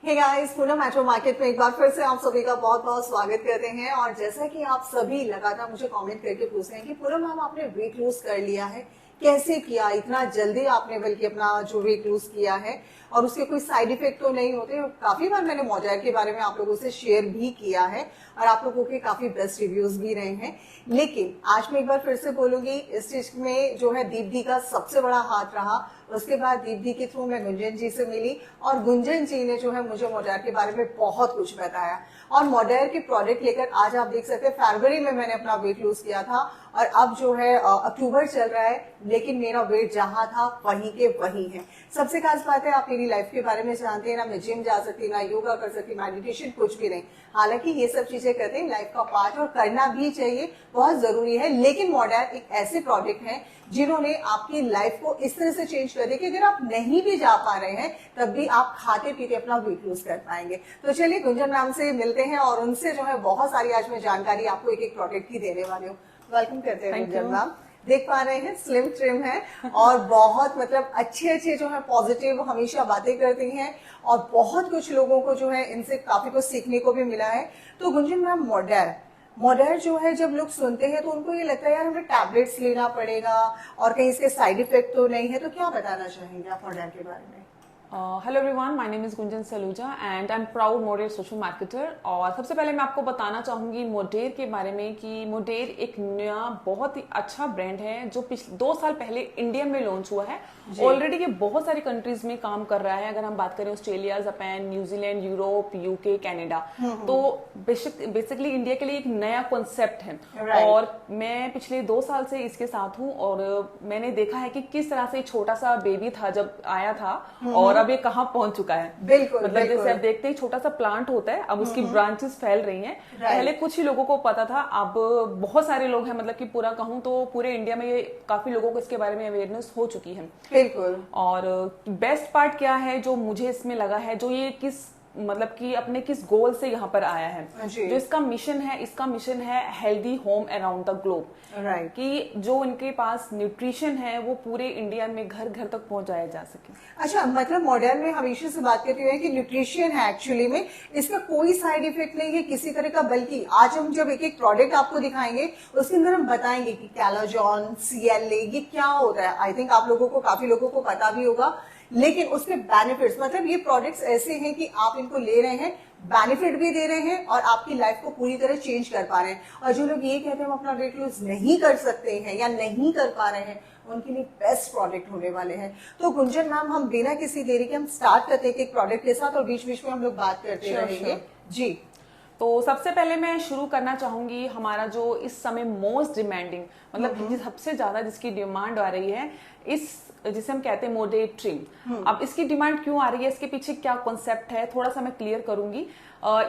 हे guys, Poonam metro market में एक बार फिर से आप सभी का बहुत बहुत स्वागत करते हैं। और जैसा कि आप सभी लगातार मुझे कमेंट करके पूछ रहे हैं कि पूनम मैम आपने वेट लूज कर लिया है, कैसे किया इतना जल्दी आपने, बल्कि अपना जो वेट लूज किया है और उसके कोई साइड इफेक्ट तो नहीं होते। काफी बार मैंने मोजायर के बारे में आप लोगों से शेयर भी किया है और आप लोगों के काफी बेस्ट रिव्यूज भी रहे हैं। लेकिन आज मैं एक बार फिर से बोलूंगी, इस चीज में जो है दीप्ति का सबसे बड़ा हाथ रहा। उसके बाद दीप्ति के थ्रू मैं गुंजन जी से मिली और गुंजन जी ने जो है मुझे मोजायर के बारे में बहुत कुछ बताया। और मोजायर के प्रोडक्ट लेकर आज आप देख सकते हैं, फरवरी में मैंने अपना वेट लूज किया था और अब जो है अक्टूबर चल रहा है, लेकिन मेरा वेट जहां था वहीं के वहीं है। सबसे खास बात है, आप मेरी लाइफ के बारे में जानते हैं ना, मैं जिम जा सकती, ना योगा कर सकती, मेडिटेशन कुछ भी नहीं। हालांकि ये सब चीजें करते हैं लाइफ का पार्ट और करना भी चाहिए, बहुत जरूरी है। लेकिन मोजायर एक ऐसे प्रोडक्ट है जिन्होंने आपकी लाइफ को इस तरह से चेंज कर दिया कि अगर आप नहीं भी जा पा रहे हैं तब भी आप खाते पीते अपना वेट लूज कर पाएंगे। तो चलिए गुंजन मैम से मिलते हैं और उनसे जो है बहुत सारी आज मैं जानकारी आपको एक एक प्रोडक्ट की देने वाली हूँ। वेलकम करते हैं गुंजन मैम। देख पा रहे हैं स्लिम ट्रिम है और बहुत मतलब अच्छे अच्छे जो है पॉजिटिव हमेशा बातें करती हैं और बहुत कुछ लोगों को जो है इनसे काफी कुछ सीखने को भी मिला है। तो गुंजन मैम, मोडायर जो है जब लोग सुनते हैं तो उनको ये लगता है यार हमें टैबलेट्स लेना पड़ेगा और कहीं इसके साइड इफेक्ट तो नहीं है, तो क्या बताना चाहेंगे आप मोडायर के बारे में? Hello everyone, my name is Gunjan Saluja and I am proud Modere social marketer. और सबसे पहले मैं आपको बताना चाहूंगी मोडेर के बारे में कि मोडेर एक नया बहुत ही अच्छा ब्रांड है जो पिछले 2 साल पहले इंडिया में लॉन्च हुआ है। ऑलरेडी ये बहुत सारी कंट्रीज में काम कर रहा है। अगर हम बात करें Australia, Japan, New Zealand, Europe, UK, Canada, तो बेसिकली इंडिया के लिए एक नया कॉन्सेप्ट है। और मैं पिछले 2 साल से इसके साथ हूँ और मैंने देखा है कि किस तरह से छोटा सा बेबी था जब आया था और अब ये कहाँ पहुंच चुका है। बिल्कुल, मतलब जैसे अब देखते हैं छोटा सा प्लांट होता है, अब उसकी ब्रांचेस फैल रही हैं। पहले कुछ ही लोगों को पता था, अब बहुत सारे लोग हैं। मतलब कि पूरा कहूँ तो पूरे इंडिया में ये काफी लोगों को इसके बारे में अवेयरनेस हो चुकी है। बिल्कुल। और बेस्ट पार्ट क्या है जो मुझे इसमें लगा है, जो ये किस मतलब कि अपने किस गोल से यहाँ पर आया है, जो इसका मिशन है healthy home around the globe. Right. कि जो इनके पास न्यूट्रिशन है वो पूरे इंडिया में घर घर तक पहुंचाया जा सके। अच्छा, मतलब मोडायर में हमेशा से बात करते हुए कि न्यूट्रिशन है, एक्चुअली में इसका कोई साइड इफेक्ट नहीं है किसी तरह का। बल्कि आज हम जब एक एक प्रोडक्ट आपको दिखाएंगे उसके अंदर हम बताएंगे कि कैलोजॉन, CLA ये क्या होता है। आई थिंक आप लोगों को, काफी लोगों को पता भी होगा, लेकिन उसके बेनिफिट्स, मतलब ये प्रोडक्ट्स ऐसे हैं कि आप इनको ले रहे हैं, बेनिफिट भी दे रहे हैं और आपकी लाइफ को पूरी तरह चेंज कर पा रहे हैं। और जो लोग ये कहते हैं हम अपना वेट लूज नहीं कर सकते हैं या नहीं कर पा रहे हैं, उनके लिए बेस्ट प्रोडक्ट होने वाले हैं। तो गुंजन मैम, हम बिना किसी देरी के हम स्टार्ट करते हैं एक प्रोडक्ट के साथ और बीच बीच में हम लोग बात करते रहेंगे। जी। तो सबसे पहले मैं शुरू करना चाहूंगी हमारा जो इस समय मोस्ट डिमांडिंग, मतलब सबसे ज्यादा जिसकी डिमांड आ रही है, इस जिसे हम कहते हैं मोडेर ट्रिम। अब इसकी डिमांड क्यों आ रही है, इसके पीछे क्या कॉन्सेप्ट है, थोड़ा सा मैं क्लियर करूंगी।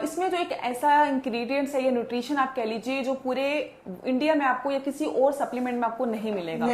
इसमें जो एक ऐसा इंग्रेडिएंट्स है या न्यूट्रिशन आप कह लीजिए जो पूरे इंडिया में आपको या किसी और सप्लीमेंट में आपको नहीं मिलेगा।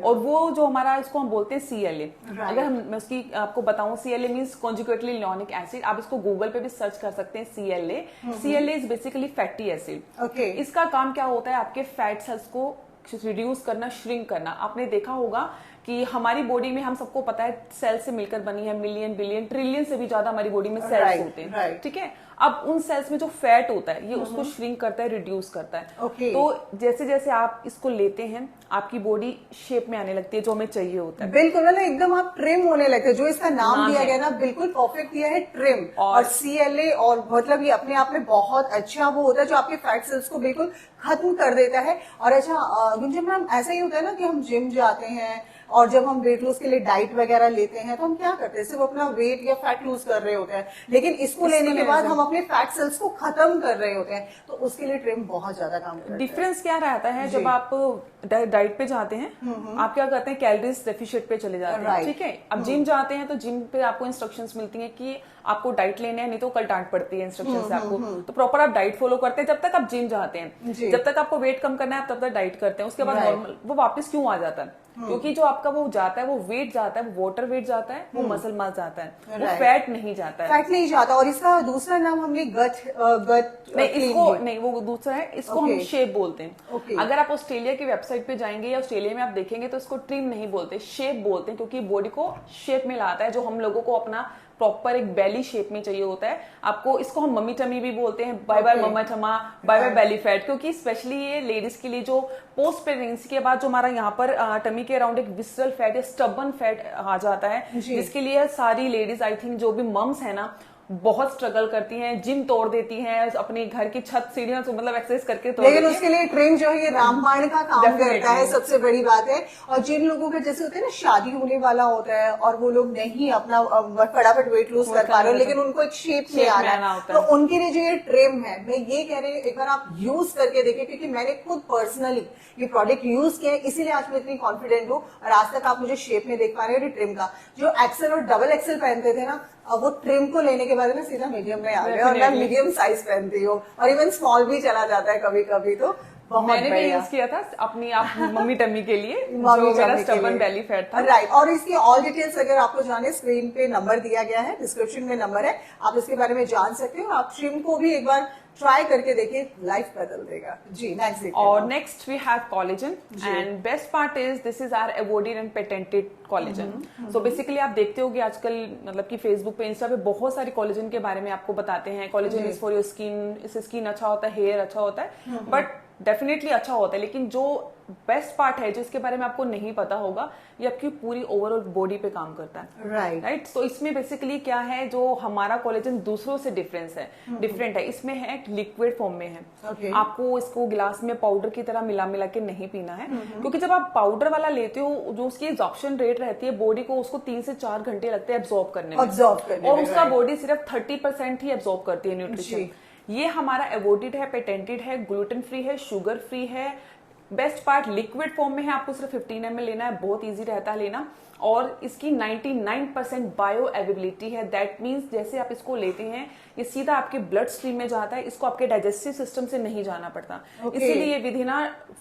और वो जो हमारा, इसको हम बोलते हैं CLA। अगर मैं उसकी आपको बताऊं, CLA मीन्स कॉन्जुगेटली लियोनिक एसिड। आप इसको गूगल पे भी सर्च कर सकते हैं CLA। CLA is basically fatty acid. इसका काम क्या होता है, आपके फैट सेल्स को रिड्यूस करना, श्रिंक करना। आपने देखा होगा कि हमारी बॉडी में, हम सबको पता है, सेल से मिलकर बनी है, मिलियन, बिलियन, ट्रिलियन से भी ज्यादा हमारी बॉडी में सेल्स होते हैं। ठीक है। अब उन सेल्स में जो फैट होता है ये उसको श्रिंक करता है, रिड्यूस करता है। तो जैसे जैसे आप इसको लेते हैं आपकी बॉडी शेप में आने लगती है जो हमें चाहिए होता है। बिल्कुल, मतलब एकदम आप ट्रिम होने लगते हैं। जो इसका नाम दिया गया ना, बिल्कुल परफेक्ट दिया है, ट्रिम। और CLA, और मतलब ये अपने आप में बहुत अच्छा वो होता है जो आपके फैट सेल्स को बिल्कुल खत्म कर देता है। और अच्छा गुंजन मैम, ऐसा ही होता है ना कि हम जिम जाते हैं और जब हम वेट लूज के लिए डाइट वगैरह लेते हैं तो हम क्या करते हैं, सिर्फ अपना वेट या फैट लूज कर रहे होते हैं, लेकिन इसको लेने के बाद हम अपने फैट सेल्स को खत्म कर रहे होते हैं। तो उसके लिए ट्रिम बहुत ज्यादा काम करता है। डिफरेंस क्या रहता है, जब आप डाइट पे जाते हैं आप क्या करते हैं, कैलोरीज डेफिशिएट पे चले जाते हैं। ठीक है। अब जिम जाते हैं तो जिम पे आपको इंस्ट्रक्शंस मिलती हैं कि आपको डाइट लेने हैं, नहीं तो कल डांट पड़ती है इंस्ट्रक्शन से आपको। तो प्रॉपर आप डाइट फॉलो करते हैं जब तक आप जिम जाते हैं। जब तक आपको वेट कम करना है आप तब तक डाइट करते हैं। उसके बाद नॉर्मल वो वापस क्यों आ जाता है, क्योंकि जो आपका वो जाता है, वो वेट जाता है, वो वाटर वेट जाता है, वो मसल मास जाता है, वो फैट नहीं जाता है। फैट नहीं जाता। और इसका दूसरा नाम हमने गट नहीं, इसको नहीं, वो दूसरा है, इसको हम शेप बोलते हैं। अगर आप ऑस्ट्रेलिया की वेबसाइट पे जाएंगे या ऑस्ट्रेलिया में आप देखेंगे तो इसको ट्रिम नहीं बोलते, शेप बोलते हैं, क्योंकि बॉडी को शेप में लाता है, जो हम लोगों को अपना प्रॉपर एक बेली शेप में चाहिए होता है आपको। इसको हम मम्मी टमी भी बोलते हैं, बाय बाय मम्मा टमा, बाय बाय बेली फैट, क्योंकि स्पेशली ये लेडीज के लिए जो पोस्ट प्रेगनेंसी के बाद जो हमारा यहाँ पर टमी के अराउंड एक विसरल फैट या स्टबन फैट आ जाता है, जिसके लिए सारी लेडीज आई थिंक जो भी मम्स है ना बहुत स्ट्रगल करती हैं, जिम तोड़ देती हैं, अपने घर की छत सीढ़ियां तो मतलब एक्सरसाइज करके तोड़ लेकिन देती उसके लिए ट्रेन जो है ये रामबाण का काम करता है, सबसे बड़ी बात है। और जिन लोगों का जैसे होता है ना शादी होने वाला होता है और वो लोग नहीं अपना फटाफट वेट लूज कर पा रहे हो, लेकिन उनको एक शेप में आना है, तो उनके लिए जो ये ट्रिम है, मैं ये कह रही हूँ एक बार आप यूज करके देखिए, क्योंकि मैंने खुद पर्सनली ये प्रोडक्ट यूज किया है, इसीलिए आज मैं इतनी कॉन्फिडेंट हूँ। और आज तक आप मुझे शेप में देख पा रहे हो ट्रिम का। जो एक्सेल और डबल एक्सेल पहनते थे ना, अब वो ट्रिम को लेने के बाद ना सीधा मीडियम में आ गया, और मैं मीडियम साइज पहनती हूँ, और इवन स्मॉल भी चला जाता है कभी कभी। तो मैंने भी यूज किया था अपनी आप मम्मी टम्मी के लिए, जो मेरा स्टबन बेली फैट था। राइट। और इसकी ऑल डिटेल्स अगर आपको जाने, स्क्रीन पे नंबर दिया गया है, डिस्क्रिप्शन में नंबर है, आप इसके बारे में जान सकते हो। आप ट्रिम को भी एक बार ट्राई करके देखिए, लाइफ बदल देगा। जी नेक्स्ट देखिए। और next we have collagen, and best part is this is our awarded and patented collagen. So basically आप देखते हो कि आजकल मतलब कि फेसबुक पे, इंस्टा पे बहुत सारे कोलेजन के बारे में आपको बताते हैं। Collagen is for your skin, इससे स्किन अच्छा होता है, हेयर अच्छा होता है, बट डेफिनेटली अच्छा होता है, लेकिन जो बेस्ट पार्ट है जो इसके बारे में आपको नहीं पता होगा, ये आपकी पूरी ओवरऑल बॉडी पे काम करता है। राइट। तो इसमें बेसिकली क्या है, जो हमारा कोलेजन दूसरों से डिफरेंट है, इसमें है लिक्विड फॉर्म में है। आपको इसको गिलास में पाउडर की तरह मिला मिला के नहीं पीना है, क्योंकि जब आप पाउडर वाला लेते हो, जो उसकी एब्जॉर्प्शन रेट रहती है बॉडी को, उसको 3 से 4 घंटे लगते हैं एब्जॉर्ब करने में, और उसका बॉडी सिर्फ 30% ही एब्जॉर्ब करती है न्यूट्रिशन। ये हमारा अवॉर्डेड है, पेटेंटेड है, ग्लूटेन फ्री है, शुगर फ्री है। बेस्ट पार्ट लिक्विड फॉर्म में है, आपको सिर्फ 15 ml लेना है, बहुत इजी रहता है लेना, और इसकी 99% बायो अवेबिलिटी है। दैट मीन्स जैसे आप इसको लेते हैं, ये सीधा आपके ब्लड स्ट्रीम में जाता है, इसको आपके डाइजेस्टिव सिस्टम से नहीं जाना पड़ता। इसीलिए विद इन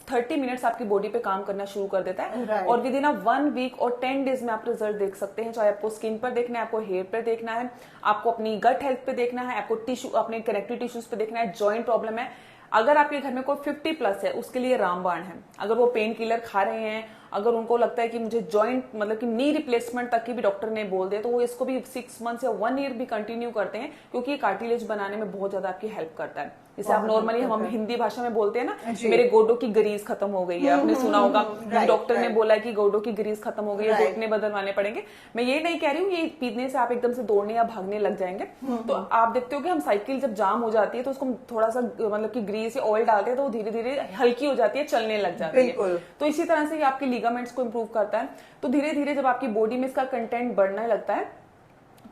30 मिनट्स आपकी बॉडी पे काम करना शुरू कर देता है, और विद इन 1 वीक और 10 डेज में आप रिजल्ट देख सकते हैं। चाहे आपको स्किन पर देखना है, आपको हेयर पर देखना है, आपको अपनी गट हेल्थ पे देखना है, आपको टिश्यू, अपने कनेक्टिव टिश्यूज पे देखना है, जॉइंट प्रॉब्लम है, अगर आपके घर में कोई 50+ है, उसके लिए रामबाण है। अगर वो पेन किलर खा रहे हैं, अगर उनको लगता है कि मुझे जॉइंट मतलब कि नी रिप्लेसमेंट तक की भी डॉक्टर ने बोल दिया, तो वो इसको भी 6 मंथ्स या 1 ईयर भी कंटिन्यू करते हैं, क्योंकि ये कार्टिलेज बनाने में बहुत ज्यादा आपकी हेल्प करता है। जैसे आप नॉर्मली हम हिंदी भाषा में बोलते हैं ना, मेरे गोडों की ग्रीस खत्म हो गई है, आपने सुना होगा, डॉक्टर ने बोला कि गोडों की ग्रीस खत्म हो गई है, घुटने बदलवाने पड़ेंगे। मैं ये नहीं कह रही हूँ ये पीने से आप एकदम से दौड़ने या भागने लग जाएंगे। तो आप देखते हो कि हम साइकिल जब जाम हो जाती है तो उसको थोड़ा सा मतलब कि ग्रीस या ऑयल डालते हैं, तो धीरे धीरे हल्की हो जाती है, चलने लग जाती है। तो इसी तरह से ये आपके लिगामेंट्स को इम्प्रूव करता है। तो धीरे धीरे जब आपकी बॉडी में इसका कंटेंट बढ़ने लगता है,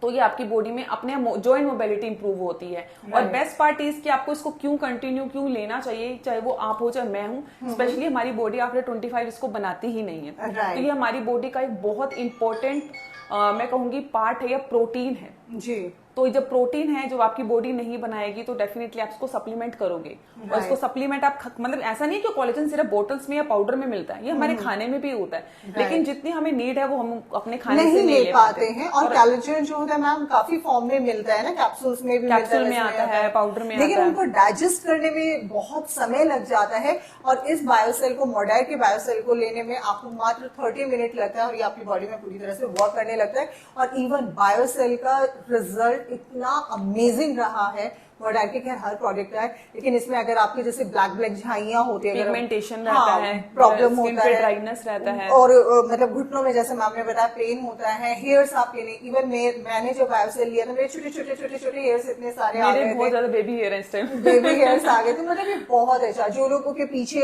तो ये आपकी बॉडी में अपने जॉइंट मोबिलिटी इंप्रूव होती है। और बेस्ट पार्ट इज कि आपको इसको क्यों लेना चाहिए, चाहे वो आप हो चाहे मैं हूं। स्पेशली हमारी बॉडी आफ्टर 25 इसको बनाती ही नहीं है, तो ये हमारी बॉडी का एक बहुत इंपॉर्टेंट मैं कहूंगी पार्ट है या प्रोटीन है जी। तो जब प्रोटीन है जो आपकी बॉडी नहीं बनाएगी, तो डेफिनेटली आप इसको सप्लीमेंट करोगे। और इसको सप्लीमेंट आप मतलब ऐसा नहीं कि कोलेजन सिर्फ बोटल्स में या पाउडर में मिलता है, ये हमारे खाने में भी होता है, लेकिन जितनी हमें नीड है वो हम अपने खाने से नहीं ले पाते हैं। और कोलेजन जो होता है मैम काफी फॉर्म में मिलता है ना, कैप्सूल्स में भी कैप्सूल में आता है, पाउडर में आता है, लेकिन उनको डाइजेस्ट करने में बहुत समय लग जाता है। और इस बायोसेल को, मोडायर के बायोसेल को लेने में आपको मात्र 30 मिनट लगता है, और ये आपकी बॉडी में पूरी तरह से वर्क करने लगता है। और इवन बायोसेल का रिजल्ट इतना अमेजिंग रहा है। मोडायर के खैर हर प्रोडक्ट है, लेकिन इसमें अगर आपके जैसे ब्लैक झाइयां होती है, पिगमेंटेशन रहता है, प्रॉब्लम होता है, ड्राइनेस रहता है, और मतलब घुटनों में जैसे मैम ने बताया पेन होता है, हेयर्स आपके नहीं, इवन मैंने जो बायोसेल लिया था मेरे छोटे हेयर्स इतने सारे आ गए थे, बहुत ज्यादा बेबी हेयर इस टाइम बेबी हेयर्स आ गए थे। मतलब ये बहुत अच्छा, जो लोगों के पीछे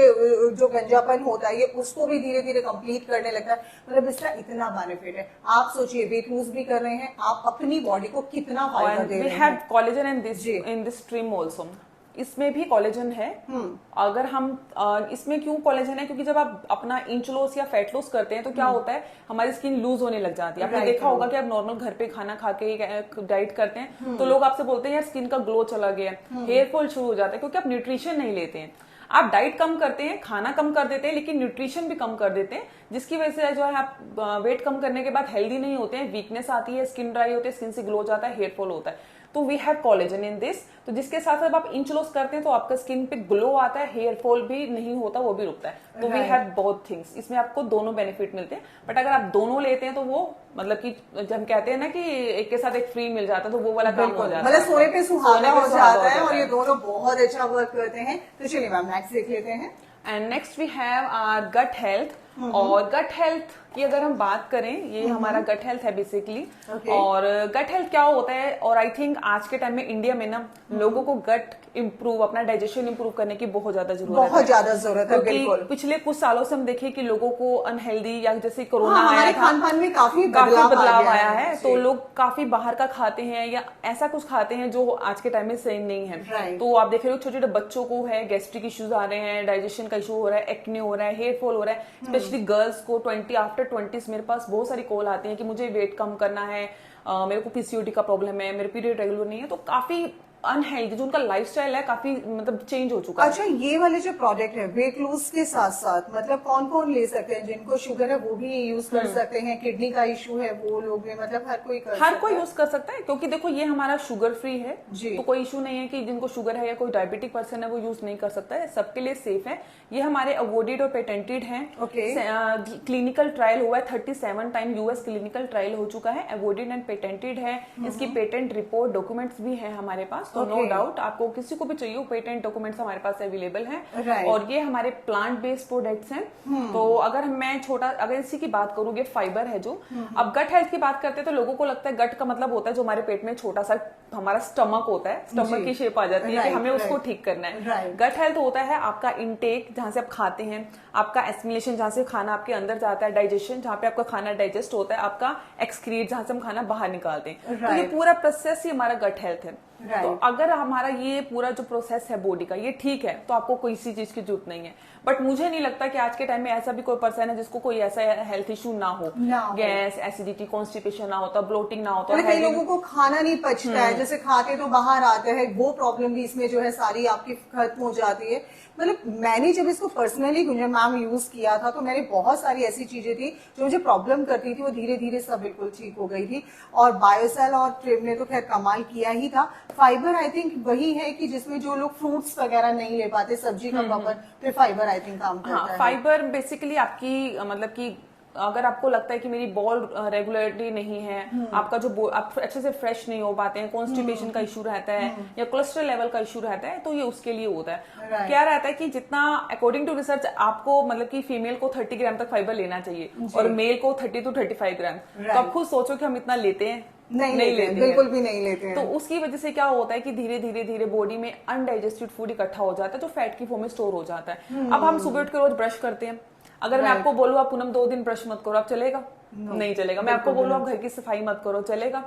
जो गंजापन होता है, ये उसको भी धीरे धीरे कंप्लीट करने लगता है। मतलब इसका इतना बेनिफिट है। आप सोचिए वेट लूज भी कर रहे हैं, आप अपनी बॉडी को कितना फायदा दे रहे हैं। Collagen in this stream also, इसमें भी कोलेजन है। अगर हम इसमें क्यों कोलेजन है, क्योंकि जब आप अपना इंच लॉस या फैट लॉस करते हैं तो क्या होता है, हमारी स्किन लूज होने लग जाती है। आपने देखा होगा कि आप नॉर्मल घर पे खाना खा के डाइट करते हैं, तो लोग आपसे बोलते हैं यार स्किन का ग्लो चला गया, हेयर फॉल शुरू हो जाता है, क्योंकि आप न्यूट्रिशन नहीं लेते हैं। आप डाइट कम करते हैं, खाना कम कर देते हैं, लेकिन न्यूट्रिशन भी कम कर देते हैं, जिसकी वजह से जो है आप वेट कम करने के बाद हेल्दी नहीं होते हैं, वीकनेस आती है, स्किन ड्राई होती है, स्किन से ग्लो जाता है, हेयर फॉल होता है। तो we have collagen in this, तो जिसके साथ जब आप इंच लॉस करते हैं तो आपका स्किन पे ग्लो आता है, हेयर फॉल भी नहीं होता, वो भी रुकता है। तो वी हैव बोथ थिंग्स, इसमें आपको दोनों बेनिफिट मिलते हैं। बट अगर आप दोनों लेते हैं तो वो मतलब कि जब हम कहते हैं ना कि एक के साथ एक फ्री मिल जाता है, तो वो वाला काम हो जाता है, मतलब सोने पे सुहागा हो जाता है, और ये है। दोनों बहुत अच्छा वर्क करते हैं। तो चलिए मैम नेक्स्ट देख लेते हैं। And next we have our gut health. और गट हेल्थ की अगर हम बात करें, ये हमारा गट हेल्थ है बेसिकली। और गट हेल्थ क्या होता है, और आई थिंक आज के टाइम में इंडिया में ना लोगों को गट इम्प्रूव, अपना डाइजेशन इम्प्रूव करने की बहुत ज्यादा जरूरत है, बहुत ज्यादा जरूरत है। क्योंकि बिल्कुल पिछले कुछ सालों से हम देखें कि लोगों को अनहेल्दी, या जैसे कोरोना आया हमारे था, खान पान में काफी बदलाव आया है, जी। तो लोग काफी बाहर का खाते हैं या ऐसा कुछ खाते हैं जो आज के टाइम में सही नहीं है। Right. तो आप देख रहे हो छोटे छोटे बच्चों को है गैस्ट्रिक इश्यूज आ रहे हैं, डाइजेशन का इशू हो रहा है, एक्ने हो रहा है, हेयर फॉल हो रहा है। स्पेशली गर्ल्स को 20 आफ्टर 20 मेरे पास बहुत सारी कॉल आती है कि मुझे वेट कम करना है, मेरे को पीसीओडी का प्रॉब्लम है, मेरे पीरियड रेगुलर नहीं है। तो काफी अनहेल्दी जो उनका लाइफस्टाइल है काफी मतलब चेंज हो चुका है। अच्छा, ये वाले जो प्रोडक्ट है वेट लूज के साथ साथ मतलब कौन कौन ले सकते हैं? जिनको शुगर है वो भी यूज कर सकते हैं, किडनी का इशू है वो लोग भी, मतलब हर कोई यूज कर सकता है, क्योंकि देखो ये हमारा शुगर फ्री है जी। तो कोई इशू नहीं है कि जिनको शुगर है या कोई डायबिटिक पर्सन है वो यूज नहीं कर सकता है, सबके लिए सेफ है। ये हमारे अवॉर्डेड और पेटेंटेड है। क्लिनिकल ट्रायल हुआ है 37 टाइम, यूएस क्लिनिकल ट्रायल हो चुका है, अवॉर्डेड एंड पेटेंटेड है। इसकी पेटेंट रिपोर्ट डॉक्यूमेंट्स भी है हमारे पास, तो नो डाउट आपको किसी को भी चाहिए पेटेंट डॉक्यूमेंट्स हमारे पास अवेलेबल है। और ये हमारे प्लांट बेस्ड प्रोडक्ट्स हैं। तो अगर मैं अगर इसी की बात करूँ, ये फाइबर है जो, अब गट हेल्थ की बात करते हैं तो लोगों को लगता है गट का मतलब होता है जो हमारे पेट में छोटा सा हमारा स्टमक होता है, स्टमक की शेप आ जाती है कि हमें उसको ठीक करना है। गट हेल्थ होता है आपका इंटेक, जहां से आप खाते हैं, आपका एस्मिलेशन जहां से खाना आपके अंदर जाता है, डाइजेशन जहां पे आपका खाना डाइजेस्ट होता है, आपका एक्सक्रीट जहां से हम खाना बाहर निकालते हैं। तो ये पूरा प्रोसेस ही हमारा गट हेल्थ है। तो अगर हमारा ये पूरा जो प्रोसेस है बॉडी का ये ठीक है तो आपको कोई सी चीज की जरूरत नहीं है। बट मुझे नहीं लगता कि आज के टाइम में ऐसा भी कोई पर्सन है जिसको कोई ऐसा हेल्थ इशू ना हो, गैस, एसिडिटी, कॉन्स्टिपेशन ना होता, ब्लोटिंग ना होता। कई लोगों को खाना नहीं पचता है, जैसे खाते तो बाहर आते हैं, वो प्रॉब्लम भी इसमें जो है सारी आपकी खत्म हो जाती है। मतलब मैंने जब इसको पर्सनली गुंजन मैम यूज किया था तो मैंने बहुत सारी ऐसी चीजें थी जो मुझे प्रॉब्लम करती थी, वो धीरे धीरे सब बिल्कुल ठीक हो गई थी। और बायोसेल और ट्रिम ने तो खैर कमाल किया ही था। फाइबर आई थिंक वही है कि जिसमें जो लोग फ्रूट्स वगैरह नहीं ले पाते, सब्जी का प्रॉपर, तो फाइबर आई थिंक काम करता है। फाइबर बेसिकली आपकी मतलब कि अगर आपको लगता है कि मेरी बॉल रेगुलरिटी नहीं है, आपका जो आप अच्छे से फ्रेश नहीं हो पाते हैं, कॉन्स्टिपेशन का इशू रहता है या कोलेस्ट्रॉल लेवल का इशू रहता है, तो ये उसके लिए होता है। क्या रहता है कि जितना अकॉर्डिंग टू रिसर्च आपको मतलब कि फीमेल को 30 ग्राम तक फाइबर लेना चाहिए और मेल को 30 to 35 ग्राम। तो आप खुद सोचो कि हम इतना लेते हैं? नहीं लेते, बिल्कुल भी नहीं लेते हैं। तो उसकी वजह से क्या होता है कि धीरे धीरे धीरे बॉडी में अनडाइजेस्टेड फूड इकट्ठा हो जाता है जो फैट की फॉर्म में स्टोर हो जाता है। अब हम सुबह उठ के रोज ब्रश करते हैं, अगर मैं आपको बोलूँ आप पूनम 2 दिन ब्रश मत करो, आप चलेगा? नहीं चलेगा। मैं आपको बोलूँ आप घर की सफाई मत करो, चलेगा?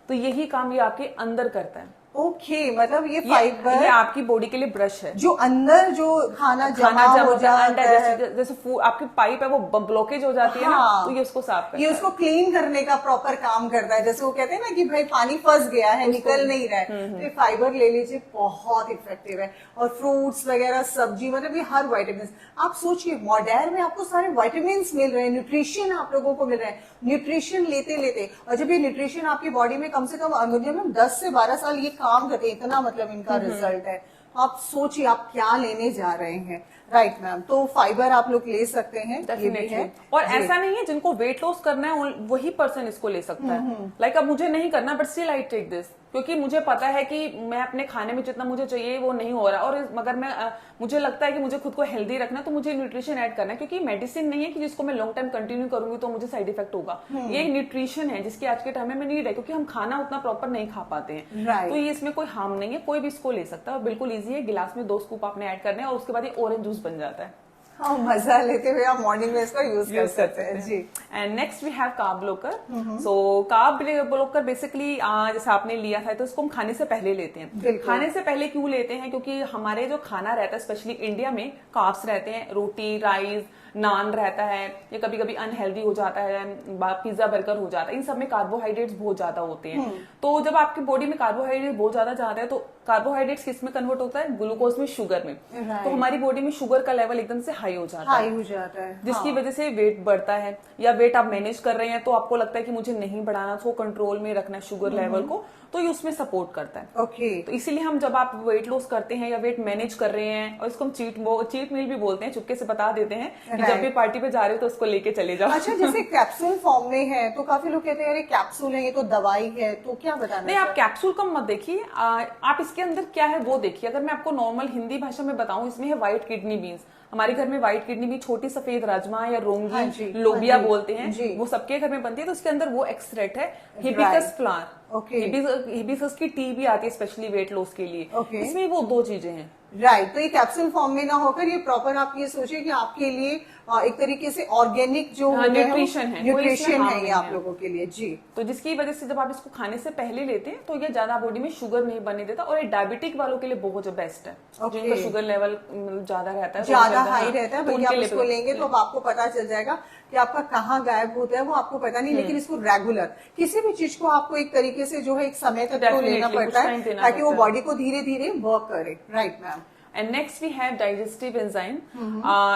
तो यही काम ये आपके अंदर करता है। मतलब ये फाइबर ये आपकी बॉडी के लिए ब्रश है, जो अंदर जो खाना जमा हो जाता है, जैसे आपकी पाइप है वो ब्लॉकेज हो जाती है ना, तो ये उसको साफ करता है, ये उसको क्लीन करने का प्रॉपर काम करता है। जैसे वो कहते हैं ना कि भाई पानी फंस गया है, निकल नहीं रहा है, तो ये फाइबर ले लीजिए, बहुत इफेक्टिव है। और फ्रूट्स वगैरह, सब्जी, मतलब ये हर विटामिन, आप सोचिए मॉडर्न में आपको सारे विटामिन मिल रहे हैं, न्यूट्रिशन आप लोगों को मिल रहे हैं, न्यूट्रिशन लेते लेते, और जब ये न्यूट्रिशन आपकी बॉडी में कम से कम 10 से 12 साल ये काम करते, इतना मतलब इनका रिजल्ट है। आप सोचिए आप क्या लेने जा रहे हैं। राइट मैम, तो फाइबर आप लोग ले सकते हैं, ये भी है। और ऐसा नहीं है जिनको वेट लॉस करना है वही पर्सन इसको ले सकता है। लाइक अब मुझे नहीं करना but still I take this, क्योंकि मुझे पता है कि मैं अपने खाने में जितना मुझे चाहिए वो नहीं हो रहा, और मगर मैं मुझे लगता है कि मुझे खुद को हेल्दी रखना, तो मुझे न्यूट्रिशन ऐड करना है, क्योंकि मेडिसिन नहीं है कि जिसको मैं लॉन्ग टाइम कंटिन्यू करूंगी तो मुझे साइड इफेक्ट होगा। ये न्यूट्रिशन है जिसकी आज के टाइम में नीड है, क्योंकि हम खाना उतना प्रॉपर नहीं खा पाते हैं। तो ये इसमें कोई हार्म नहीं है, कोई भी इसको ले सकता है, बिल्कुल ईजी है। गिलास में 2 स्कूप आपने ऐड करने हैं और उसके बाद ये ऑरेंज जूस बन जाता है। हाँ, मजा लेते हुए आप मॉर्निंग में इसका यूज कर सकते हैं जी। And next we have carb blocker. So carb blocker basically जैसे आपने लिया था तो इसको हम खाने से पहले लेते हैं। खाने से पहले क्यों लेते हैं? क्योंकि हमारे जो खाना रहता है स्पेशली इंडिया में कार्ब्स रहते हैं, रोटी, राइस, नान रहता है, या कभी कभी अनहेल्दी हो जाता है, पिज्जा बर्गर हो जाता है, इन सब में कार्बोहाइड्रेट्स बहुत ज्यादा होते हैं। तो जब आपकी बॉडी में कार्बोहाइड्रेट बहुत ज्यादा जाता है तो कार्बोहाइड्रेट्स किस में कन्वर्ट होता है? ग्लूकोज में, शुगर में। तो हमारी बॉडी में शुगर का लेवल एकदम से हाई हो जाता है, जिसकी वजह से वेट बढ़ता है। या वेट आप मैनेज कर रहे हैं तो आपको लगता है कि मुझे नहीं बढ़ाना, तो कंट्रोल में रखना है शुगर लेवल को, तो ये उसमें सपोर्ट करता है। ओके। तो इसीलिए हम जब आप वेट लॉस करते हैं या वेट मैनेज कर रहे हैं, और इसको हम चीट मील भी बोलते हैं, चुपके से बता देते हैं कि जब भी पार्टी पे जा रहे हो तो उसको लेके चले जाओ। अच्छा, जैसे कैप्सूल फॉर्म में है तो काफी लोग कहते हैं अरे कैप्सूल है, ये तो दवाई है, तो क्या बताना? नहीं, आप कैप्सूल कम मत देखिए, आप इसके अंदर क्या है वो देखिए। अगर मैं आपको नॉर्मल हिंदी भाषा में बताऊं, इसमें है व्हाइट किडनी बीन्स। हमारे घर में व्हाइट किडनी बीन, छोटी सफेद राजमा या रोंगी, हाँ जी, लोबिया हाँ जी, बोलते हैं, जी। वो सबके घर में बनती है। तो इसके अंदर वो एक्सट्रैक्ट है, हिबिस्कस फ्लावर। ओके। हिबिस्कस की टी भी आती है स्पेशली वेट लॉस के लिए। ओके। इसमें वो दो चीजें हैं। राइट, तो ये कैप्सूल फॉर्म में ना होकर ये प्रॉपर आप ये सोचिए कि आपके लिए एक तरीके से ऑर्गेनिक जो न्यूट्रिशन है, न्यूट्रिशन है ये आप लोगों के लिए। जी। तो जिसकी वजह से जब आप इसको खाने से पहले लेते हैं तो ये ज्यादा बॉडी में शुगर नहीं बनने देता, और ये डायबिटिक वालों के लिए बहुत बेस्ट है। जिनका शुगर लेवल ज्यादा रहता है, ज्यादा हाई रहता है, तो बल्कि आप इसको लेंगे तो अब आपको पता चल जाएगा कि आपका कहाँ गायब होता है वो आपको पता नहीं, लेकिन इसको रेगुलर किसी भी चीज को आपको एक तरीके से जो है एक समय तक तो लेना पड़ता है ताकि वो बॉडी को धीरे धीरे वर्क करे। Right ma'am. And next we have digestive enzyme.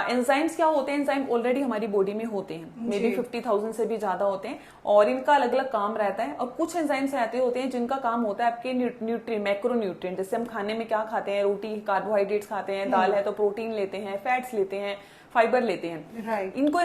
Enzymes क्या होते हैं? एंजाइम ऑलरेडी हमारी बॉडी में होते हैं, मे बी 50,000 से भी ज्यादा होते हैं, और इनका अलग अलग काम रहता है। और कुछ एंजाइम्स ऐसे होते हैं जिनका काम होता है आपके न्यूट्रिएंट, मैक्रो न्यूट्रिएंट। जैसे हम खाने में क्या खाते हैं, रोटी कार्बोहाइड्रेट्स खाते हैं, दाल है तो प्रोटीन लेते हैं, फैट्स लेते हैं, फाइबर लेते हैं। राइट। इनको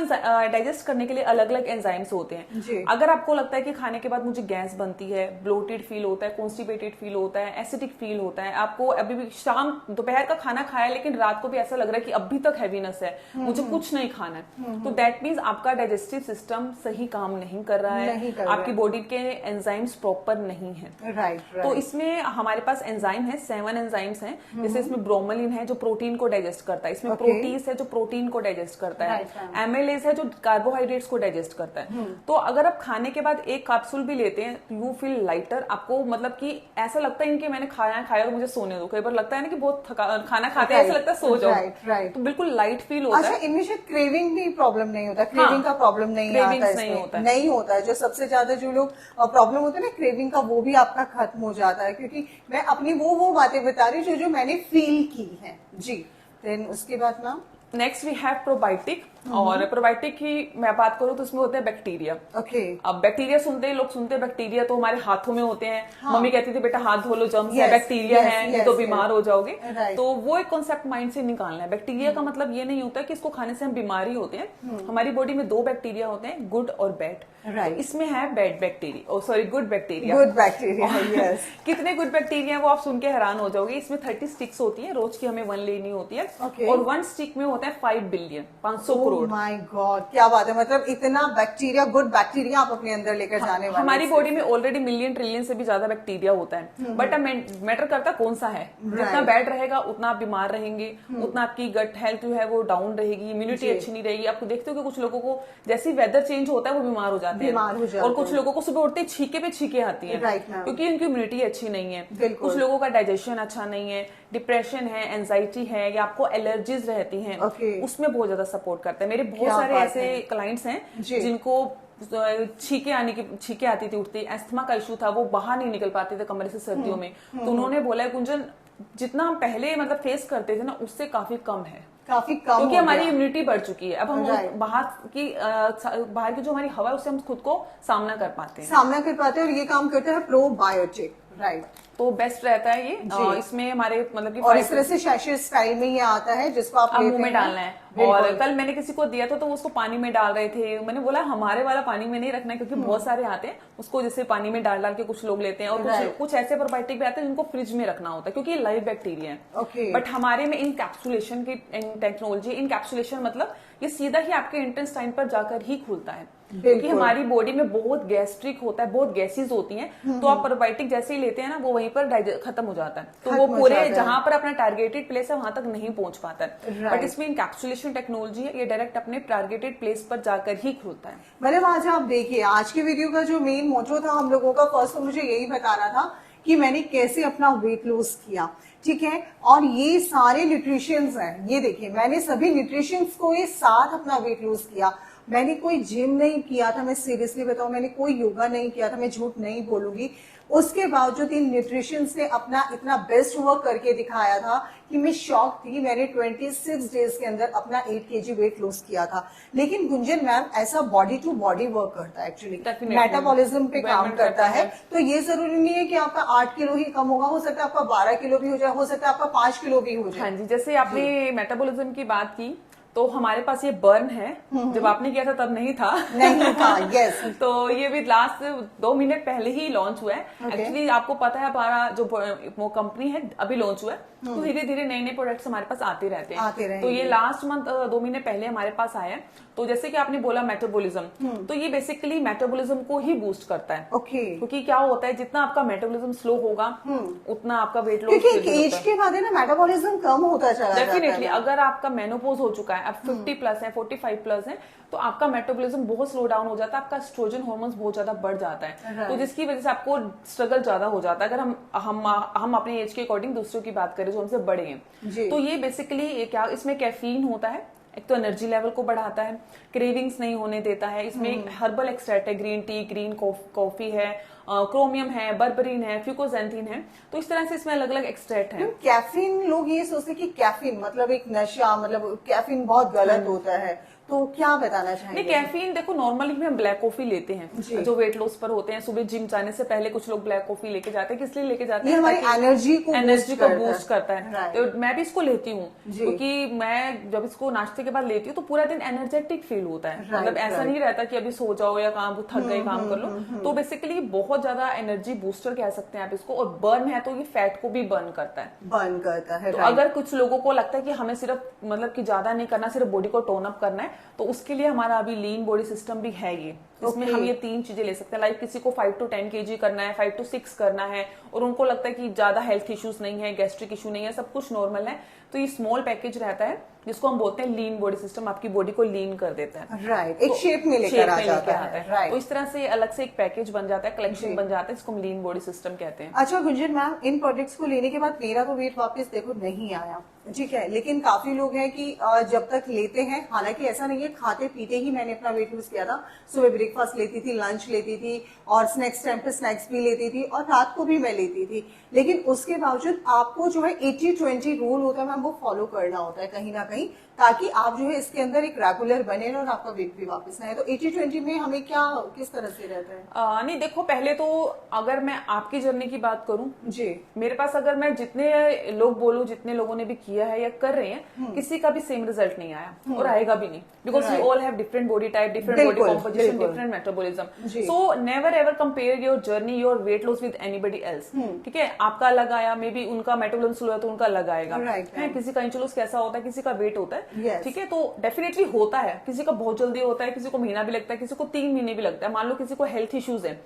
डाइजेस्ट करने के लिए अलग अलग एंजाइम्स होते हैं। जी। अगर आपको लगता है कि खाने के बाद मुझे गैस बनती है, ब्लोटेड फील होता है, कॉन्स्टिपेटेड फील होता है, एसिडिक फील होता है, आपको अभी भी शाम दोपहर का खाना खाया लेकिन रात को भी ऐसा लग रहा है कि अभी तक हैवीनेस है, मुझे कुछ नहीं खाना है, तो दैट मीन्स आपका डाइजेस्टिव सिस्टम सही काम नहीं कर रहा है, आपकी बॉडी के एंजाइम्स प्रॉपर नहीं है। राइट। तो इसमें हमारे पास एंजाइम है, 7 एंजाइम्स हैं। जैसे इसमें ब्रोमोलिन है जो प्रोटीन को डाइजेस्ट करता है, इसमें प्रोटीज है जो प्रोटीन को डाइजेस्ट करता है, एमिलेज है जो कार्बोहाइड्रेट्स को डाइजेस्ट करता है। तो अगर आप खाने के बाद एक कैप्सूल भी लेते हैं, यू फील लाइटर। आपको मतलब कि ऐसा लगता है कि मैंने खाया तो मुझे सोने दो। कई बार लगता है ना कि बहुत खाना खाते हैं ऐसा लगता है सो जाओ। राइट। तो बिल्कुल लाइट फील होता है। अच्छा, इनमें शायद क्रेविंग भी प्रॉब्लम नहीं होता, क्रेविंग का प्रॉब्लम नहीं आता है, नहीं होता है। जो सबसे ज्यादा जो लोग प्रॉब्लम होता है ना क्रेविंग का, वो भी आपका खत्म हो जाता है, क्योंकि मैं अपनी वो बातें बता रही हूँ जो मैंने फील की है। जी। देन उसके बाद ma'am next we have probiotic. और प्रोबायोटिक की मैं बात करूं तो उसमें होते हैं बैक्टीरिया। ओके। अब बैक्टीरिया लोग सुनते हैं बैक्टीरिया तो हमारे हाथों में होते हैं। हाँ। मम्मी कहती थी बेटा हाथ धो लो, जर्म्स है, बैक्टीरिया है, तो बीमार हो जाओगे। तो वो एक कॉन्सेप्ट माइंड से निकालना है। बैक्टीरिया का मतलब ये नहीं होता कि इसको खाने से हम बीमारी होते हैं। हमारी बॉडी में 2 बैक्टीरिया होते हैं, गुड और बैड। राइट। इसमें है bad bacteria, sorry good bacteria. Good bacteria, yes. कितने गुड बैक्टीरिया वो आप सुन के हैरान हो जाओगे। इसमें 30 स्टिक्स होती है, रोज की हमें 1 लेनी होती है। और 1 स्टिक में होता है 5 बिलियन, 500 करोड़। माय गॉड, क्या बात है। मतलब इतना बैक्टीरिया, गुड बैक्टीरिया आप अपने अंदर लेकर जाने वाले। हमारी बॉडी में ऑलरेडी मिलियन ट्रिलियन से भी ज्यादा बैक्टीरिया होता है, बट मैटर करता कौन सा है। जितना बैड रहेगा उतना आप बीमार रहेंगे, उतना आपकी गट हेल्थ जो है वो डाउन रहेगी, इम्यूनिटी अच्छी नहीं रहेगी। आपको देखते हो कि कुछ लोगों को जैसे वेदर चेंज होता है वो बीमार हो जाते हैं, और कुछ लोगों को सुबह उठते छींके पे छींके आती है, क्योंकि उनकी इम्यूनिटी अच्छी नहीं है। कुछ लोगों का डाइजेशन अच्छा नहीं है, डिप्रेशन है, एंजाइटी है, या आपको एलर्जीज रहती हैं, उसमें बहुत ज्यादा सपोर्ट करता है। मेरे बहुत सारे ऐसे क्लाइंट्स हैं जिनको छींके आती थी उठती, एस्थमा का इशू था, वो बाहर नहीं निकल पाते थे कमरे से सर्दियों में। तो उन्होंने बोला है गुंजन, जितना हम पहले मतलब फेस करते थे ना उससे काफी कम है, क्योंकि हमारी इम्यूनिटी बढ़ चुकी है। अब हम बाहर की जो हमारी हवा है उससे हम खुद को सामना कर पाते हैं, और ये काम करता है प्रोबायोटिक। राइट। तो बेस्ट रहता है ये। इसमें हमारे मतलब कि और इस तरह से शैशे स्टाइल में ये आता है जिसको आप मुंह में डालना है। और कल मैंने किसी को दिया था तो उसको पानी में डाल रहे थे। मैंने बोला हमारे वाला पानी में नहीं रखना है, क्योंकि बहुत सारे आते हैं उसको जैसे पानी में डाल के कुछ लोग लेते हैं, और कुछ ऐसे प्रोबायोटिक भी आते हैं जिनको फ्रिज में रखना होता है, क्योंकि ये लाइव बैक्टीरिया है। बट हमारे में इनकैप्सुलेशन की टेक्नोलॉजी। इनकैप्सुलेशन मतलब ये सीधा ही आपके इंटेस्टाइन पर जाकर ही खुलता है, क्योंकि हमारी बॉडी में बहुत गैस्ट्रिक होता है, बहुत गैसेज होती हैं। तो आप प्रोबायोटिक जैसे ही लेते हैं ना वो वहीं पर खत्म हो जाता है, तो वो पूरे जहां पर अपना टारगेटेड प्लेस है वहां तक नहीं पहुंच पाता है। बट इसमें इनकैप्सुलेशन टेक्नोलॉजी है, ये डायरेक्ट अपने टारगेटेड प्लेस पर जाकर ही खुलता है। मतलब आज आप देखिए, आज की वीडियो का जो मेन मोटो था हम लोगों का, फर्स्ट तो मुझे यही बताना था कि मैंने कैसे अपना वेट लॉस किया, ठीक है। और ये सारे न्यूट्रिशंस हैं, ये देखिए मैंने सभी न्यूट्रिशंस को ये साथ अपना वेट लॉस किया। मैंने कोई जिम नहीं किया था, मैं सीरियसली बताऊं, मैंने कोई योगा नहीं किया था, मैं झूठ नहीं बोलूंगी। उसके बावजूद इन न्यूट्रिशंस ने अपना इतना बेस्ट वर्क करके दिखाया था कि मैं शॉक थी। मैंने 26 डेज के अंदर अपना 8 kg वेट लॉस किया था। लेकिन गुंजन मैम, ऐसा बॉडी टू बॉडी वर्क करता है, एक्चुअली मेटाबॉलिज्म पे काम करता है। तो ये जरूरी नहीं है कि आपका 8 किलो ही कम होगा, हो सकता है आपका 12 किलो भी हो जाए, हो सकता है आपका 5 किलो भी हो जाए। हाँ जी, जैसे आपने मेटाबॉलिज्म की बात की, तो हमारे पास ये बर्न है, जब आपने किया था तब नहीं था। नहीं था, यस। तो ये भी लास्ट 2 मिनट पहले ही लॉन्च हुआ है। एक्चुअली आपको पता है हमारा जो वो कंपनी है अभी लॉन्च हुआ है, तो धीरे धीरे नए नए प्रोडक्ट्स हमारे पास आते रहते हैं। तो ये लास्ट मंथ 2 महीने पहले हमारे पास आया है। तो जैसे कि आपने बोला मेटाबॉलिज्म, तो ये बेसिकली मेटाबॉलिज्म को ही बूस्ट करता है। ओके। क्योंकि क्या होता है, जितना आपका मेटाबॉलिज्म स्लो होगा उतना आपका वेट लॉस, क्योंकि एज के बाद है ना मेटाबॉलिज्म कम होता चला जाता है। डेफिनेटली अगर आपका मेनोपॉज हो चुका है, अब 50 प्लस है, 45 प्लस है, तो आपका मेटाबॉलिज्म बहुत स्लो डाउन हो जाता है, आपका एस्ट्रोजन हार्मोन्स बहुत ज्यादा बढ़ जाता है। तो जिसकी वजह से आपको स्ट्रगल ज्यादा हो जाता है। अगर हम अपने एज के अकॉर्डिंग दूसरों की बात करें जो हमसे बड़े हैं, तो ये बेसिकली क्या, इसमें कैफीन होता है, एक तो एनर्जी लेवल को बढ़ाता है, क्रेविंग्स नहीं होने देता है। इसमें हर्बल एक्सट्रैक्ट है, ग्रीन टी, ग्रीन कॉफी है, क्रोमियम है, बर्बरीन है, फ्यूकोजेंथिन है। तो इस तरह से इसमें अलग अलग एक्सट्रैक्ट है। कैफीन, लोग ये सोचते हैं कि कैफीन मतलब एक नशा, मतलब कैफीन बहुत गलत होता है, तो क्या बताना चाहेंगे? नहीं, कैफीन देखो, नॉर्मली भी हम ब्लैक कॉफी लेते हैं जो वेट लॉस पर होते हैं। सुबह जिम जाने से पहले कुछ लोग ब्लैक कॉफी लेके जाते हैं। किस लिए लेके जाते हैं? ये हमारी एनर्जी को बूस्ट करता है। तो मैं भी इसको लेती हूँ, क्योंकि मैं जब इसको नाश्ते के बाद लेती हूँ तो पूरा दिन एनर्जेटिक फील होता है। मतलब ऐसा नहीं रहता कि अभी सो जाओ या काम थक गए, काम कर लो। तो बेसिकली बहुत ज्यादा एनर्जी बूस्टर कह सकते हैं आप इसको। और बर्न है तो ये फैट को भी बर्न करता है। तो अगर कुछ लोगों को लगता है कि हमें सिर्फ मतलब कि ज्यादा नहीं करना, सिर्फ बॉडी को टोन अप करना है, तो उसके लिए हमारा अभी लीन बॉडी सिस्टम भी है ये। इसमें हम ये 3 चीजें ले सकते हैं। लाइक किसी को 5 to 10 kg करना है, 5 to 6 करना है, और उनको लगता है कि ज्यादा हेल्थ इश्यूज नहीं है, गैस्ट्रिक इशू नहीं है, सब कुछ नॉर्मल है, तो ये स्मॉल पैकेज रहता है जिसको हम बोलते हैं लीन बॉडी सिस्टम। आपकी बॉडी को लीन कर देता है, राइट, एक शेप में लेकर आ जाता है। राइट, तो इस तरह से अलग से एक पैकेज बन जाता है, कलेक्शन बन जाता है, जिसको हम लीन बॉडी सिस्टम कहते हैं। अच्छा गुंजन मैम, इन प्रोडक्ट्स को लेने के बाद मेरा तो वेट वापस देखो नहीं आया, ठीक है, लेकिन काफी लोग हैं कि जब तक लेते हैं, हालांकि ऐसा नहीं है, खाते पीते ही मैंने अपना वेट लूज किया था। सुबह ब्रेकफास्ट लेती थी, लंच लेती थी, और स्नैक्स टाइम पे स्नैक्स भी लेती थी, और रात को भी मैं लेती थी। लेकिन उसके बावजूद आपको जो है 80-20 रूल होता है मैम, वो फॉलो करना होता है कहीं ना कहीं, ताकि आप जो है इसके अंदर एक रेगुलर बने और आपका वेट भी वापस आए। तो 80-20 में हमें क्या, किस तरह से रहता है? नहीं देखो, पहले तो अगर मैं आपकी जर्नी की बात करूं जी, मेरे पास अगर मैं जितने लोग बोलूं, जितने लोगों ने भी किया है या कर रहे हैं, किसी का भी सेम रिजल्ट नहीं आया और आएगा भी नहीं। Because we all have different body type, different body composition, different metabolism. So never ever compare your journey, your weight loss with anybody else. ठीक है, आपका अलग आया, मे बी उनका मेटाबॉलिज्म स्लो है तो उनका अलग आएगा, है किसी का इंच लॉस कैसा होता है, किसी का वेट होता है, ठीक है। तो डेफिनेटली होता है, किसी का बहुत जल्दी होता है, किसी को महीना भी लगता है, किसी को 3 महीने भी लगता है। मान लो किसी को हेल्थ इश्यूज है,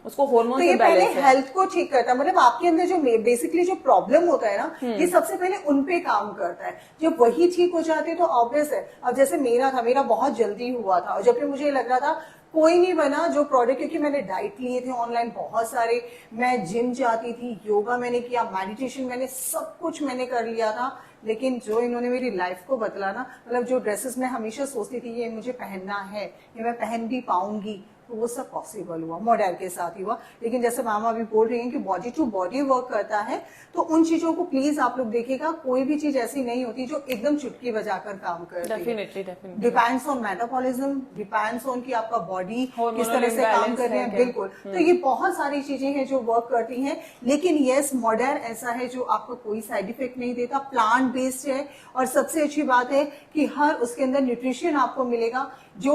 उसको हार्मोन तो ये पहले हेल्थ को ठीक करता है, मतलब आपके अंदर जो बेसिकली जो प्रॉब्लम होता है ना, ये सबसे पहले उन पे काम करता है। जब वही ठीक हो जाते हैं तो ऑब्वियस है। अब जैसे मेरा था, मेरा बहुत जल्दी हुआ था, और जब भी मुझे लग रहा था कोई नहीं बना जो प्रोडक्ट, क्योंकि मैंने डाइट लिए थे ऑनलाइन बहुत सारे, मैं जिम जाती थी, योगा मैंने किया, मेडिटेशन मैंने, सब कुछ मैंने कर लिया था, लेकिन जो इन्होंने मेरी लाइफ को बदला ना, मतलब जो ड्रेसेस मैं हमेशा सोचती थी ये मुझे पहनना है, ये मैं पहन भी पाऊंगी, तो वो सब पॉसिबल हुआ, मॉडल के साथ ही हुआ। लेकिन जैसे मामा अभी बोल रही हैं कि बॉडी टू बॉडी वर्क करता है, तो उन चीजों को प्लीज आप लोग देखिएगा, कोई भी चीज ऐसी नहीं होती जो एकदम चुटकी बजाकर काम करती है। Definitely depends on metabolism, depends on कि आपका बॉडी किस तरह से काम कर रहे हैं। बिल्कुल, तो ये बहुत सारी चीजें हैं जो वर्क करती हैं। लेकिन यस, मॉडर्न ऐसा है जो आपको कोई साइड इफेक्ट नहीं देता, प्लांट बेस्ड है, और सबसे अच्छी बात है कि हर उसके अंदर न्यूट्रिशन आपको मिलेगा। जो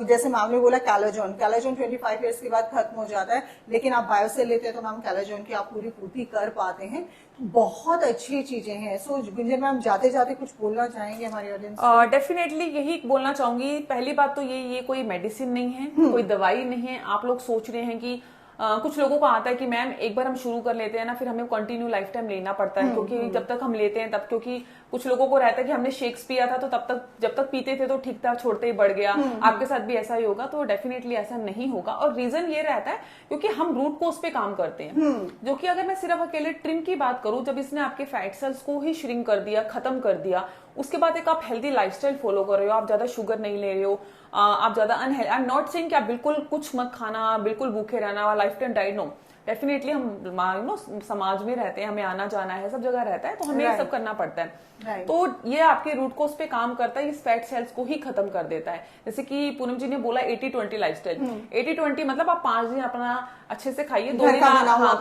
जैसे मैम ने बोला कैलोजोन 25 ईयर्स के बाद खत्म हो जाता है, लेकिन आप बायोसेल लेते हैं तो मैम कैलोजोन की आप पूरी पूर्ति कर पाते हैं। तो बहुत अच्छी चीजें हैं। सो गुंजन मैम, जाते जाते कुछ बोलना चाहेंगे हमारी ऑडियंस? डेफिनेटली यही बोलना चाहूंगी। पहली बात तो ये कोई मेडिसिन नहीं है, कोई दवाई नहीं है। आप लोग सोच रहे हैं कि कुछ लोगों को आता है कि मैम एक बार हम शुरू कर लेते हैं ना, फिर हमें कंटिन्यू लाइफ टाइम लेना पड़ता है, क्योंकि जब तक हम लेते हैं तब, क्योंकि कुछ लोगों को रहता है कि हमने शेक्स पिया था तो तब तक, जब तक पीते थे तो ठीक था, छोड़ते ही बढ़ गया, आपके साथ भी ऐसा ही होगा। तो डेफिनेटली ऐसा नहीं होगा। और रीजन ये रहता है क्योंकि हम रूट कोज पे काम करते हैं, जो कि अगर मैं सिर्फ अकेले ट्रिम की बात करूं, जब इसने आपके फैट सेल्स को ही श्रिंक कर दिया, खत्म कर दिया, उसके बाद एक आप हेल्दी लाइफस्टाइल फॉलो कर रहे हो, आप ज्यादा शुगर नहीं ले रहे हो, आप ज्यादा unhealthy, I am not saying कि आप बिल्कुल कुछ मत खाना, बिल्कुल भूखे रहना, lifetime diet, no. Definitely हम समाज में रहते हैं, हमें आना जाना है, सब जगह रहता है, तो हमें ये सब करना पड़ता है। Right. तो ये आपके रूट कोज पे काम करता है, इस फैट सेल्स को ही खत्म कर देता है। जैसे कि पूनम जी ने बोला 80-20 लाइफस्टाइल, 80-20 मतलब आप 5 दिन अपना अच्छे से खाइए, 2 दिन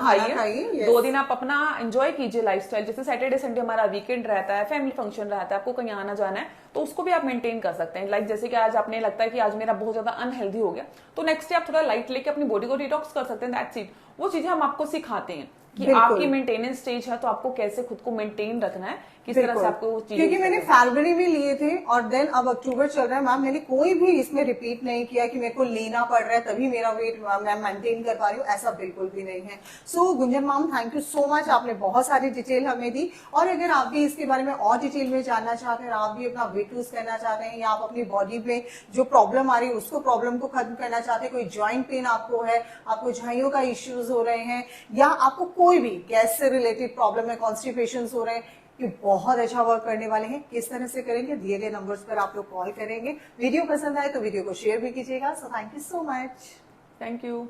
खाइए, 2 दिन आप अपना एंजॉय कीजिए लाइफस्टाइल। जैसे सैटरडे संडे हमारा वीकेंड रहता है, फैमिली फंक्शन रहता है, आपको कहीं आना जाना है, तो उसको भी आप मेंटेन कर सकते हैं। लाइक जैसे कि आज आपने लगता है कि आज मेरा बहुत ज्यादा अनहेल्दी हो गया, तो नेक्स्ट डे आप थोड़ा लाइट लेके अपनी बॉडी को डिटॉक्स कर सकते हैं। That's it. वो चीजें हम आपको सिखाते हैं कि आपकी मेंटेनेंस स्टेज है, तो आपको कैसे खुद को मेंटेन रखना है, किस तरह से आपको वो चीजें। क्योंकि मैंने फरवरी में लिए थे और देन अब अक्टूबर चल रहा है मैम, मैंने कोई भी इसमें रिपीट नहीं किया कि मेरे को लेना पड़ रहा है तभी मेरा वेट मैं मेंटेन कर पा रही हूँ, ऐसा बिल्कुल भी नहीं है। So Gunjan ma'am, thank you so much, आपने बहुत सारी डिटेल हमें दी। और अगर आप भी इसके बारे में और डिटेल में जानना चाहते हैं, आप भी अपना वेट लूज करना चाहते हैं, या आप अपनी बॉडी में जो प्रॉब्लम आ रही है उसको प्रॉब्लम को खत्म करना चाहते हैं, कोई ज्वाइंट पेन आपको है, आपको झाइयों का इश्यूज हो रहे हैं, या आपको कोई भी गैस से रिलेटेड प्रॉब्लम है, कॉन्स्टिपेशन हो रहे हैं, कि बहुत अच्छा वर्क करने वाले हैं, किस तरह से करेंगे, दिए गए नंबर्स पर आप लोग कॉल करेंगे। वीडियो पसंद आए तो वीडियो को शेयर भी कीजिएगा। So thank you so much. Thank you.